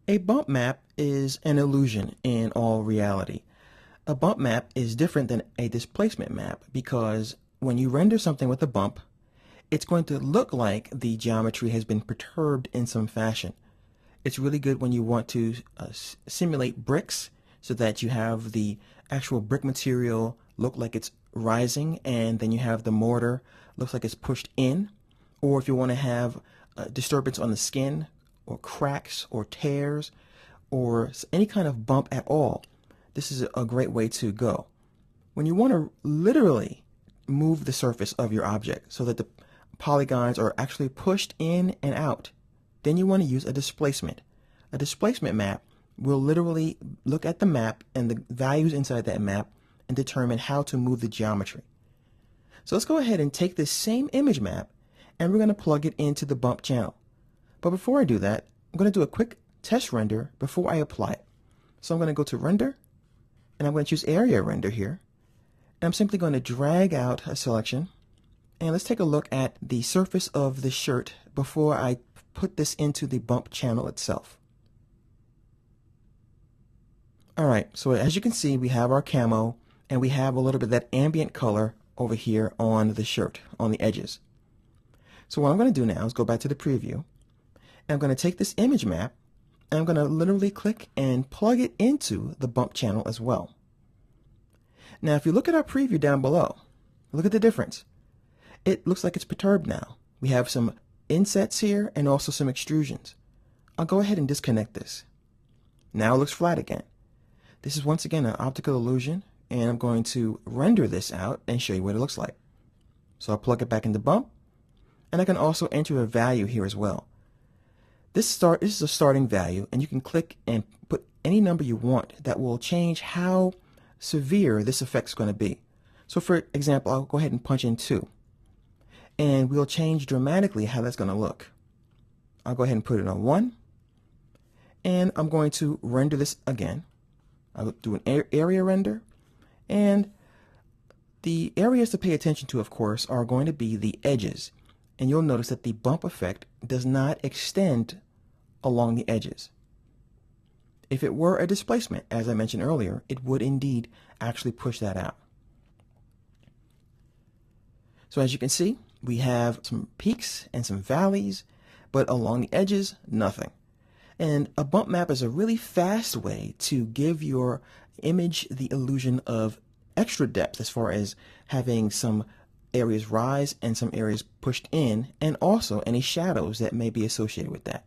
A bump map is an illusion in all reality. A bump map is different than a displacement map because when you render something with a bump, it's going to look like the geometry has been perturbed in some fashion. It's really good when you want to simulate bricks so that you have the actual brick material look like it's rising and then you have the mortar looks like it's pushed in. Or if you want to have disturbance on the skin or cracks or tears or any kind of bump at all, this is a great way to go. When you want to literally move the surface of your object so that the polygons are actually pushed in and out, then you want to use a displacement. A displacement map will literally look at the map and the values inside that map and determine how to move the geometry. So let's go ahead and take this same image map and we're going to plug it into the bump channel. But before I do that, I'm going to do a quick test render before I apply it. So I'm going to go to render and I'm going to choose area render here. And I'm simply going to drag out a selection. And let's take a look at the surface of the shirt before I put this into the bump channel itself. Alright, so as you can see, we have our camo and we have a little bit of that ambient color over here on the shirt, on the edges. So what I'm going to do now is go back to the preview. And I'm going to take this image map and I'm going to literally click and plug it into the bump channel as well. Now if you look at our preview down below, look at the difference. It looks like it's perturbed now. We have some insets here and also some extrusions. I'll go ahead and disconnect this. Now it looks flat again. This is once again an optical illusion and I'm going to render this out and show you what it looks like. So I'll plug it back into bump and I can also enter a value here as well. This is a starting value and you can click and put any number you want that will change how severe this effect is going to be. So for example, I'll go ahead and punch in 2 and we'll change dramatically how that's going to look. I'll go ahead and put it on 1 and I'm going to render this again. I'll do an area render and the areas to pay attention to, of course, are going to be the edges. And you'll notice that the bump effect does not extend along the edges. If it were a displacement, as I mentioned earlier, it would indeed actually push that out. So as you can see, we have some peaks and some valleys, but along the edges, nothing. And a bump map is a really fast way to give your image the illusion of extra depth as far as having some areas rise and some areas pushed in, and also any shadows that may be associated with that.